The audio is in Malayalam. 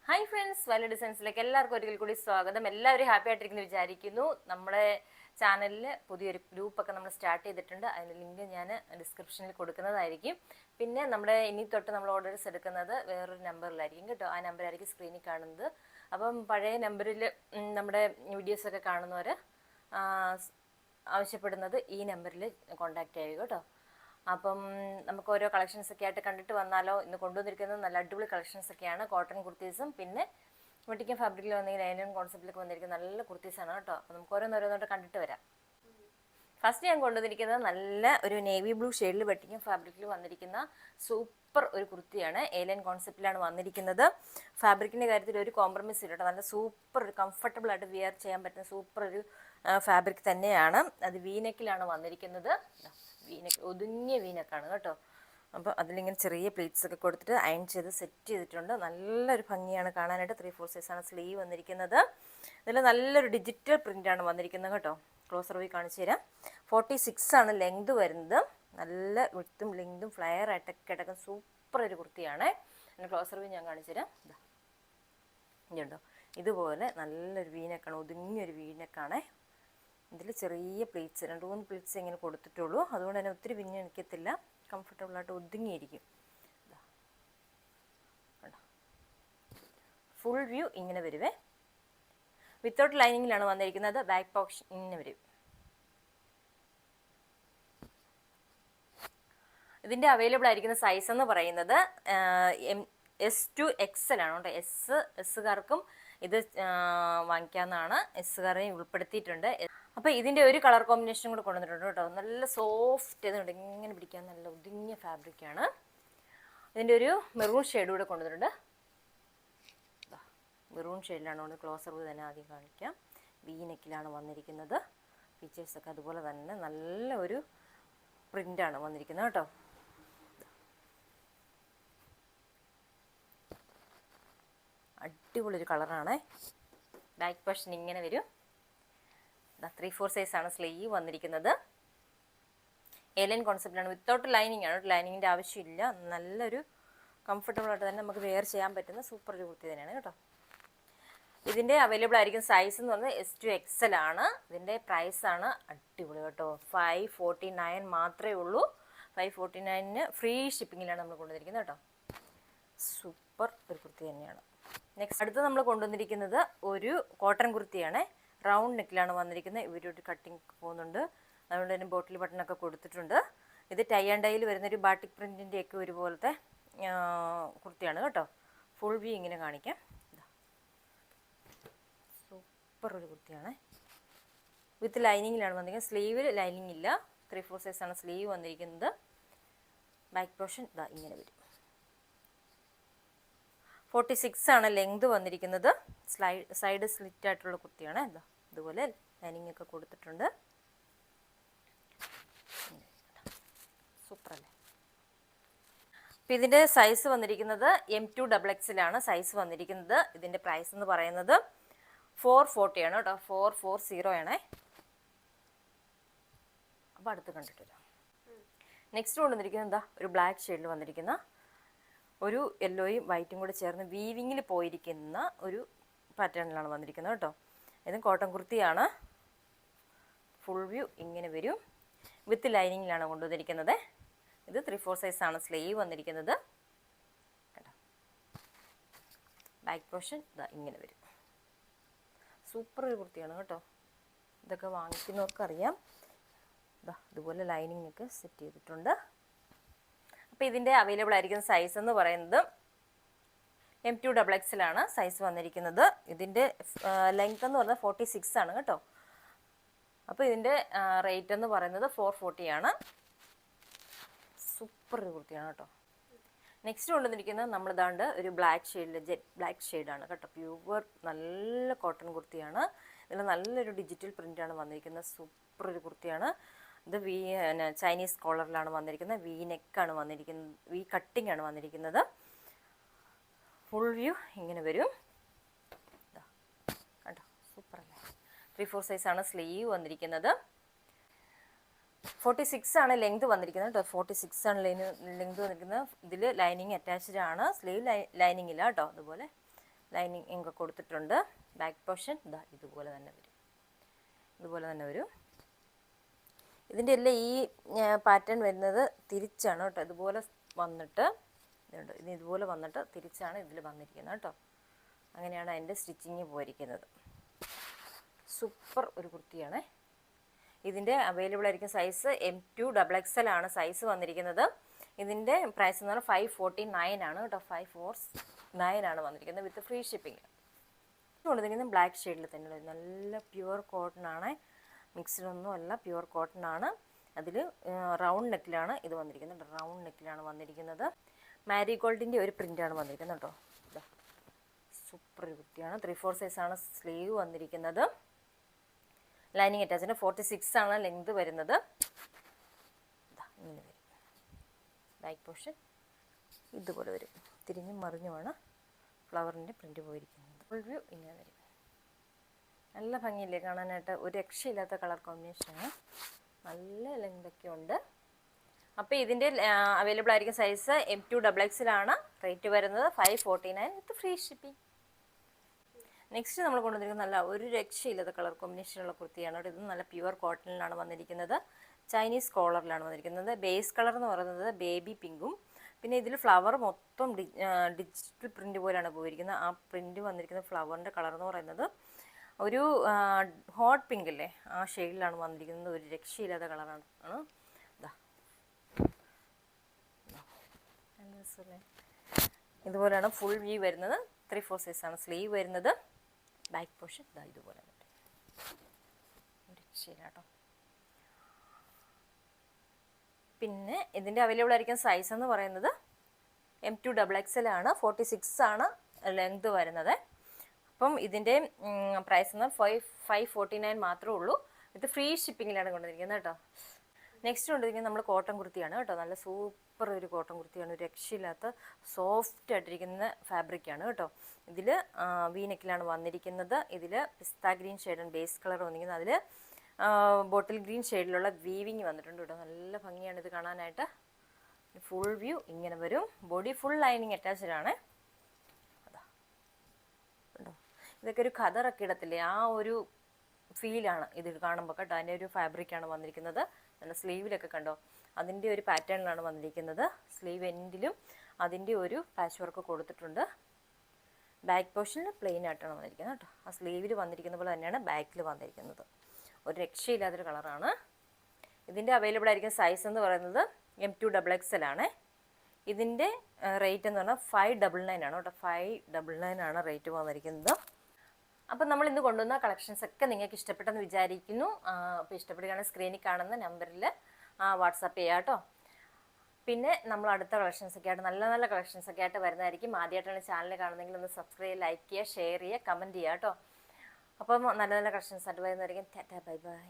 ഹായ് ഫ്രണ്ട്സ്, വാല്യൂ ഡിസൈൻസിലേക്ക് എല്ലാവർക്കും ഒരിക്കൽ കൂടി സ്വാഗതം. എല്ലാവരും ഹാപ്പി ആയിട്ടിരിക്കുന്നു വിചാരിക്കുന്നു. നമ്മുടെ ചാനലിൽ പുതിയൊരു ഗ്രൂപ്പൊക്കെ നമ്മൾ സ്റ്റാർട്ട് ചെയ്തിട്ടുണ്ട്. അതിൻ്റെ ലിങ്ക് ഞാൻ ഡിസ്ക്രിപ്ഷനിൽ കൊടുക്കുന്നതായിരിക്കും. പിന്നെ നമ്മുടെ ഇനി തൊട്ട് നമ്മൾ ഓർഡേഴ്സ് എടുക്കുന്നത് വേറൊരു നമ്പറിലായിരിക്കും കേട്ടോ. ആ നമ്പറായിരിക്കും സ്ക്രീനിൽ കാണുന്നത്. അപ്പം പഴയ നമ്പറിൽ നമ്മുടെ വീഡിയോസൊക്കെ കാണുന്നവർ ആവശ്യപ്പെടുന്നത് ഈ നമ്പറിൽ കോൺടാക്റ്റ് ചെയ്യുക കേട്ടോ. അപ്പം നമുക്ക് ഓരോ കളക്ഷൻസ് ഒക്കെ ആയിട്ട് കണ്ടിട്ട് വന്നാലോ. ഇന്ന് കൊണ്ടുവന്നിരിക്കുന്നത് നല്ല അടിപൊളി കളക്ഷൻസ് ഒക്കെയാണ്. കോട്ടൺ കുർത്തീസും പിന്നെ വെട്ടിക്കൻ ഫാബ്രിക്കിൽ വന്നിരിക്കുന്ന ലൈനിൻ കോൺസെപ്റ്റിലേക്ക് വന്നിരിക്കുന്ന നല്ല കുർത്തീസാണ് കേട്ടോ. അപ്പം നമുക്ക് ഓരോന്നോരോന്നോട്ട് കണ്ടിട്ട് വരാം. ഫസ്റ്റ് ഞാൻ കൊണ്ടുവന്നിരിക്കുന്നത് നല്ല ഒരു നേവി ബ്ലൂ ഷെയ്ഡിൽ വെട്ടിക്കൻ ഫാബ്രിക്കിൽ വന്നിരിക്കുന്ന സൂപ്പർ ഒരു കുർത്തിയാണ്. എലൈൻ കോൺസെപ്റ്റിലാണ് വന്നിരിക്കുന്നത്. ഫാബ്രിക്കിൻ്റെ കാര്യത്തിൽ ഒരു കോംപ്രമൈസ് ഇല്ല കേട്ടോ. നല്ല സൂപ്പർ ഒരു കംഫർട്ടബിൾ ആയിട്ട് വിയർ ചെയ്യാൻ പറ്റുന്ന സൂപ്പർ ഒരു ഫാബ്രിക് തന്നെയാണ്. അത് വീനെക്കിലാണ് വന്നിരിക്കുന്നത്. വീനെക്ക് ഒതുങ്ങിയ വീനെക്കാണ് കേട്ടോ. അപ്പോൾ അതിലിങ്ങനെ ചെറിയ പ്ലീറ്റ്സ് ഒക്കെ കൊടുത്തിട്ട് അയൺ ചെയ്ത് സെറ്റ് ചെയ്തിട്ടുണ്ട്. നല്ലൊരു ഭംഗിയാണ് കാണാനായിട്ട്. 3/4 സൈസാണ് സ്ലീവ് വന്നിരിക്കുന്നത്. ഇതിൽ നല്ലൊരു ഡിജിറ്റൽ പ്രിൻ്റാണ് വന്നിരിക്കുന്നത് കേട്ടോ. ക്ലോസർ വ്യൂ കാണിച്ചു തരാം. 46 ആണ് ലെങ്ത് വരുന്നത്. നല്ല വിട്ടും ലെങ്തും ഫ്ലയർ ആയിട്ടൊക്കെ കിടക്കുന്ന സൂപ്പർ ഒരു കുർത്തിയാണ്. അതിൻ്റെ ക്ലോസർ വ്യൂ ഞാൻ കാണിച്ചു തരാം. ഇതുണ്ടോ, ഇതുപോലെ നല്ലൊരു വീനെക്കാണ്, ഒതുങ്ങിയൊരു വീനെക്കാണ്. ഇതിൽ ചെറിയ പ്ലീറ്റ്സ് 2-3 പ്ലീറ്റ്സ് ഇങ്ങനെ കൊടുത്തിട്ടുള്ളൂ. അതുകൊണ്ട് തന്നെ ഒത്തിരി വിങ്ങി നിൽക്കത്തില്ല. കംഫർട്ടബിളായിട്ട് ഒതുങ്ങിയിരിക്കും. ഫുൾ വ്യൂ ഇങ്ങനെ വരുവേ. വിത്തൗട്ട് ലൈനിങ്ങിലാണ് വന്നിരിക്കുന്നത്. ബാക്ക് പോർഷൻ ഇങ്ങനെ വരും. ഇതിൻ്റെ അവൈലബിൾ ആയിരിക്കുന്ന സൈസ് എന്ന് പറയുന്നത് S to XL ആണ് കേട്ടോ. എസ്സുകാർക്കും ഇത് വാങ്ങിക്കാവുന്നതാണ്. എസ്സുകാരെയും ഉൾപ്പെടുത്തിയിട്ടുണ്ട്. അപ്പോൾ ഇതിൻ്റെ ഒരു കളർ കോമ്പിനേഷൻ കൂടെ കൊണ്ടുവന്നിട്ടുണ്ട് കേട്ടോ. നല്ല സോഫ്റ്റ് ഇതുണ്ട്, ഇങ്ങനെ പിടിക്കാൻ നല്ല ഒതുങ്ങിയ ഫാബ്രിക്കാണ്. ഇതിൻ്റെ ഒരു മെറൂൺ ഷെയ്ഡ് കൂടെ കൊണ്ടുവന്നിട്ടുണ്ട്. മെറൂൺ ഷെയ്ഡിലാണ് കൊണ്ട് ക്ലോസർ വ്യൂ തന്നെ ആദ്യം കാണിക്കാം. വീനെക്കിലാണ് വന്നിരിക്കുന്നത്. ഫീച്ചേഴ്സൊക്കെ അതുപോലെ തന്നെ നല്ല ഒരു പ്രിൻ്റാണ് വന്നിരിക്കുന്നത് കേട്ടോ. അടിപൊളിയൊരു കളറാണ്. ബാക്ക് പോർഷൻ ഇങ്ങനെ വരും. 3/4 സൈസാണ് സ്ലീവ് വന്നിരിക്കുന്നത്. എലൈൻ കോൺസെപ്റ്റിലാണ്. വിത്തൗട്ട് ലൈനിങ് ആണ്. ലൈനിങ്ങിൻ്റെ ആവശ്യമില്ല. നല്ലൊരു കംഫർട്ടബിളായിട്ട് തന്നെ നമുക്ക് വെയർ ചെയ്യാൻ പറ്റുന്ന സൂപ്പർ ഒരു കുർത്തി തന്നെയാണ് കേട്ടോ. ഇതിൻ്റെ അവൈലബിൾ ആയിരിക്കും സൈസ് എന്ന് പറഞ്ഞാൽ S to XL ആണ്. ഇതിൻ്റെ പ്രൈസാണ് അടിപൊളി കേട്ടോ. 549 മാത്രമേ ഉള്ളൂ. 549 ഫ്രീ ഷിപ്പിങ്ങിലാണ് നമ്മൾ കൊണ്ടുവന്നിരിക്കുന്നത് കേട്ടോ. സൂപ്പർ ഒരു കുർത്തി തന്നെയാണ്. നെക്സ്റ്റ് അടുത്ത് നമ്മൾ കൊണ്ടുവന്നിരിക്കുന്നത് ഒരു കോട്ടൺ കുർത്തിയാണ്. റൗണ്ട് നെക്കിലാണ് വന്നിരിക്കുന്നത്. ഇവരൊരു കട്ടിങ് പോകുന്നുണ്ട്. അതുകൊണ്ട് തന്നെ ബോട്ടിൽ ബട്ടണൊക്കെ കൊടുത്തിട്ടുണ്ട്. ഇത് ടൈ ആൻഡ് ഡൈയിൽ വരുന്നൊരു ബാട്ടിക് പ്രിൻറ്റിൻ്റെ ഒക്കെ ഒരുപോലത്തെ കുർത്തിയാണ് കേട്ടോ. ഫുൾ വ്യൂ ഇങ്ങനെ കാണിക്കാം. സൂപ്പർ ഒരു കുർത്തിയാണ്. വിത്ത് ലൈനിങ്ങിലാണ് വന്നിരിക്കുന്നത്. സ്ലീവിൽ ലൈനിങ് ഇല്ല. 3/4 സൈസാണ് സ്ലീവ് വന്നിരിക്കുന്നത്. ബാക്ക് പോർഷൻ ഇങ്ങനെ വരും. 46 ആണ് ലെങ്ത് വന്നിരിക്കുന്നത്. സൈഡ് സ്ലിറ്റ് ആയിട്ടുള്ള കുർത്തിയാണ്. ഇതുപോലെ ലൈനിങ് ഒക്കെ കൊടുത്തിട്ടുണ്ട്. സൂപ്പർ അല്ലേ. അപ്പം ഇതിൻ്റെ സൈസ് വന്നിരിക്കുന്നത് M2XX ആണ് സൈസ് വന്നിരിക്കുന്നത്. ഇതിൻ്റെ പ്രൈസ് എന്ന് പറയുന്നത് 440 ആണ് കേട്ടോ. 440 ആണേ. അപ്പോൾ അടുത്ത് കണ്ടിട്ട് വരാം. നെക്സ്റ്റ് കൊണ്ടുവന്നിരിക്കുന്നത് ഒരു ബ്ലാക്ക് ഷെയ്ഡിൽ വന്നിരിക്കുന്ന ഒരു യെല്ലോയും വൈറ്റും കൂടെ ചേർന്ന് വീവിങ്ങിൽ പോയിരിക്കുന്ന ഒരു പാറ്റേണിലാണ് വന്നിരിക്കുന്നത് കേട്ടോ. ഇതും കോട്ടൺ കുർത്തിയാണ്. ഫുൾ വ്യൂ ഇങ്ങനെ വരും. വിത്ത് ലൈനിങ്ങിലാണ് കൊണ്ടുവന്നിരിക്കുന്നത്. ഇത് 3/4 സൈസാണ് സ്ലീവ് വന്നിരിക്കുന്നത് കേട്ടോ. ബാക്ക് പോർഷൻ ഇങ്ങനെ വരും. സൂപ്പർ ഒരു കുർത്തിയാണ് കേട്ടോ. ഇതൊക്കെ വാങ്ങിക്കുന്നവർക്കറിയാം. ഇതുപോലെ ലൈനിങ് ഒക്കെ സെറ്റ് ചെയ്തിട്ടുണ്ട്. അപ്പോൾ ഇതിൻ്റെ അവൈലബിൾ ആയിരിക്കുന്ന സൈസ് എന്ന് പറയുന്നത് M2XX ആണ് സൈസ് വന്നിരിക്കുന്നത്. ഇതിൻ്റെ ലെങ്ത് എന്ന് പറഞ്ഞാൽ 46 ആണ് കേട്ടോ. അപ്പോൾ ഇതിൻ്റെ റേറ്റ് എന്ന് പറയുന്നത് 440 ആണ്. സൂപ്പർ ഒരു കുർത്തിയാണ് കേട്ടോ. നെക്സ്റ്റ് കൊണ്ടുവന്നിരിക്കുന്നത് നമ്മളിതാണ്ട് ഒരു ബ്ലാക്ക് ഷെയ്ഡിൽ ജെറ്റ് ബ്ലാക്ക് ഷെയ്ഡാണ് കേട്ടോ. പ്യൂവർ നല്ല കോട്ടൺ കുർത്തിയാണ്. ഇതിൽ നല്ലൊരു ഡിജിറ്റൽ പ്രിൻ്റാണ് വന്നിരിക്കുന്നത്. സൂപ്പർ ഒരു കുർത്തിയാണ്. ഇത് ചൈനീസ് കോളറിലാണ് വന്നിരിക്കുന്നത്. വി നെക്കാണ് വന്നിരിക്കുന്നത്. വി കട്ടിംഗ് ആണ് വന്നിരിക്കുന്നത്. ഫുൾ വ്യൂ ഇങ്ങനെ വരും കേട്ടോ. സൂപ്പർ അല്ലേ. 3/4 സൈസാണ് സ്ലീവ് വന്നിരിക്കുന്നത്. 46 ആണ് ലെങ്ത് വന്നിരിക്കുന്നത് കേട്ടോ. 46 ആണ് ലെങ്ത് വന്നിരിക്കുന്നത്. ഇതിൽ ലൈനിങ് അറ്റാച്ച്ഡ് ആണ്. സ്ലീവ് ലൈനിങ് ഇല്ല കേട്ടോ. അതുപോലെ ലൈനിങ് ഒക്കെ കൊടുത്തിട്ടുണ്ട്. ബാക്ക് പോർഷൻ ഇതാ ഇതുപോലെ തന്നെ വരും. ഇതിൻ്റെ എല്ലാം ഈ പാറ്റേൺ വരുന്നത് തിരിച്ചാണ് കേട്ടോ. ഇതുപോലെ വന്നിട്ട് ഇതുപോലെ വന്നിട്ട് തിരിച്ചാണ് ഇതിൽ വന്നിരിക്കുന്നത് കേട്ടോ. അങ്ങനെയാണ് അതിൻ്റെ സ്റ്റിച്ചിങ് പോയിരിക്കുന്നത്. സൂപ്പർ ഒരു കുർത്തിയാണ്. ഇതിൻ്റെ അവൈലബിൾ ആയിരിക്കും സൈസ് M2 XXL ആണ് സൈസ് വന്നിരിക്കുന്നത്. ഇതിൻ്റെ പ്രൈസ് എന്ന് പറഞ്ഞാൽ 549 ആണ് കേട്ടോ. 549 ആണ് വന്നിരിക്കുന്നത് വിത്ത് ഫ്രീ ഷിപ്പിംഗ്. കൊണ്ടിരിക്കുന്നത് ബ്ലാക്ക് ഷെയ്ഡിൽ തന്നെ നല്ല പ്യുവർ കോട്ടൺ ആണ്. മിക്സ്ഡൊന്നും അല്ല, പ്യുവർ കോട്ടൺ ആണ്. അതിൽ റൗണ്ട് നെക്കിലാണ് ഇത് വന്നിരിക്കുന്നത്. റൗണ്ട് നെക്കിലാണ് വന്നിരിക്കുന്നത്. മാരിഗോൾഡിൻ്റെ ഒരു പ്രിൻ്റാണ് വന്നിരിക്കുന്നത് കേട്ടോ. സൂപ്പർ ഒരു കുർത്തിയാണ്. 3/4 സൈസാണ് സ്ലീവ് വന്നിരിക്കുന്നത്. ലൈനിങ് അറ്റാച്ചിന് 46 ആണ് ലെങ്ത് വരുന്നത്. ഇങ്ങനെ വരും. ബാക്ക് പോർഷൻ ഇതുപോലെ വരും. തിരിഞ്ഞും മറിഞ്ഞുമാണ് ഫ്ലവറിൻ്റെ പ്രിൻ്റ് പോയിരിക്കുന്നത്. ഫുൾ വ്യൂ ഇങ്ങനെ വരും. നല്ല ഭംഗിയില്ലേ കാണാനായിട്ട്. ഒരു രക്ഷയില്ലാത്ത കളർ കോമ്പിനേഷനാണ്. നല്ല ലെങ്തൊക്കെ ഉണ്ട്. അപ്പോൾ ഇതിൻ്റെ അവൈലബിൾ ആയിരിക്കും സൈസ് M2 XXL ആണ്. റേറ്റ് വരുന്നത് 549 വിത്ത് ഫ്രീ ഷിപ്പിംഗ്. നെക്സ്റ്റ് നമ്മൾ കൊണ്ടുവന്നിരിക്കുന്നത് നല്ല ഒരു രക്ഷയില്ലാത്ത കളർ കോമ്പിനേഷനുള്ള കുർത്തിയാണ്. ഇത് നല്ല പ്യുവർ കോട്ടണിലാണ് വന്നിരിക്കുന്നത്. ചൈനീസ് കോളറിലാണ് വന്നിരിക്കുന്നത്. ബേസ് കളർ എന്ന് പറയുന്നത് ബേബി പിങ്കും, പിന്നെ ഇതിൽ ഫ്ലവർ മൊത്തം ഡിജിറ്റൽ പ്രിൻ്റ് പോലെയാണ് പോയിരിക്കുന്നത്. ആ പ്രിൻ്റ് വന്നിരിക്കുന്ന ഫ്ലവറിൻ്റെ കളർ എന്ന് പറയുന്നത് ഒരു ഹോട്ട് പിങ്ക് അല്ലേ, ആ ഷെയ്ഡിലാണ് വന്നിരിക്കുന്നത്. ഒരു രക്ഷയില്ലാത്ത കളറാണ്. ഇതുപോലെയാണ് ഫുൾ വ്യൂ വരുന്നത്. 3/4 സൈസാണ് സ്ലീവ് വരുന്നത്. ബാക്ക് പോർഷൻ ഇതുപോലെ രക്ഷയില്ലാട്ടോ. പിന്നെ ഇതിൻ്റെ അവൈലബിൾ ആയിരിക്കും സൈസ് എന്ന് പറയുന്നത് M2 XXL ആണ്. 46 ആണ് ലെങ്ത് വരുന്നത്. അപ്പം ഇതിൻ്റെ പ്രൈസ് എന്ന് 549 മാത്രമേ ഉള്ളൂ. ഇത് ഫ്രീ ഷിപ്പിങ്ങിലാണ് കൊണ്ടുവന്നിരിക്കുന്നത് കേട്ടോ. നെക്സ്റ്റ് കൊണ്ടിരിക്കുന്നത് നമ്മൾ കോട്ടൺ കുർത്തിയാണ് കേട്ടോ. നല്ല സൂപ്പർ ഒരു കോട്ടൺ കുർത്തിയാണ്. ഒരു രക്ഷയില്ലാത്ത സോഫ്റ്റ് ആയിട്ടിരിക്കുന്ന ഫാബ്രിക്കാണ് കേട്ടോ. ഇതിൽ വി നെക്കിലാണ് വന്നിരിക്കുന്നത്. ഇതിൽ പിസ്ത ഗ്രീൻ ഷെയ്ഡാണ് ബേസ് കളർ വന്നിരിക്കുന്നത്. അതിൽ ബോട്ടിൽ ഗ്രീൻ ഷെയ്ഡിലുള്ള വീവിങ് വന്നിട്ടുണ്ട് കേട്ടോ. നല്ല ഭംഗിയാണ് ഇത് കാണാനായിട്ട്. ഫുൾ വ്യൂ ഇങ്ങനെ വരും. ബോഡി ഫുൾ ലൈനിങ് അറ്റാച്ച്ഡ് ആണ്. ഇതൊക്കെ ഒരു ഖദറൊക്കെ ഇടത്തില്ലേ, ആ ഒരു ഫീലാണ് ഇത് കാണുമ്പോൾ കേട്ടോ. അതിൻ്റെ ഒരു ഫാബ്രിക്കാണ് വന്നിരിക്കുന്നത്. നല്ല സ്ലീവിലൊക്കെ കണ്ടോ, അതിൻ്റെ ഒരു പാറ്റേണിലാണ് വന്നിരിക്കുന്നത്. സ്ലീവ് എൻഡിലും അതിൻ്റെ ഒരു പാച്ച് വർക്ക് കൊടുത്തിട്ടുണ്ട്. ബാക്ക് പോർഷനിൽ പ്ലെയിൻ ആയിട്ടാണ് വന്നിരിക്കുന്നത് കേട്ടോ. ആ സ്ലീവിൽ വന്നിരിക്കുന്ന പോലെ തന്നെയാണ് ബാക്കിൽ വന്നിരിക്കുന്നത്. ഒരു രക്ഷയില്ലാത്തൊരു കളറാണ്. ഇതിൻ്റെ അവൈലബിൾ ആയിരിക്കും സൈസ് എന്ന് പറയുന്നത് M2 XXL ആണ്. ഇതിൻ്റെ റേറ്റ് എന്ന് പറഞ്ഞാൽ 599 ആണ് കേട്ടോ. 599 ആണ് റേറ്റ് വന്നിരിക്കുന്നത്. അപ്പം നമ്മൾ ഇന്ന് കൊണ്ടുവന്ന കളക്ഷൻസ് ഒക്കെ നിങ്ങൾക്ക് ഇഷ്ടപ്പെട്ടെന്ന് വിചാരിക്കുന്നു. അപ്പോൾ ഇഷ്ടപ്പെടുകയാണെങ്കിൽ സ്ക്രീനിൽ കാണുന്ന നമ്പറിൽ വാട്സാപ്പ് ചെയ്യാം കേട്ടോ. പിന്നെ നമ്മൾ അടുത്ത കളക്ഷൻസൊക്കെ ആയിട്ട് നല്ല നല്ല കളക്ഷൻസൊക്കെ ആയിട്ട് വരുന്നതായിരിക്കും. ആദ്യമായിട്ടാണ് ചാനൽ കാണുന്നതെങ്കിൽ ഒന്ന് സബ്സ്ക്രൈബ്, ലൈക്ക് ചെയ്യുക, ഷെയർ ചെയ്യുക, കമൻറ്റ് ചെയ്യുക കേട്ടോ. അപ്പം നല്ല നല്ല കളക്ഷൻസ് ആയിട്ട് വരുന്നതായിരിക്കും. Tata, bye bye.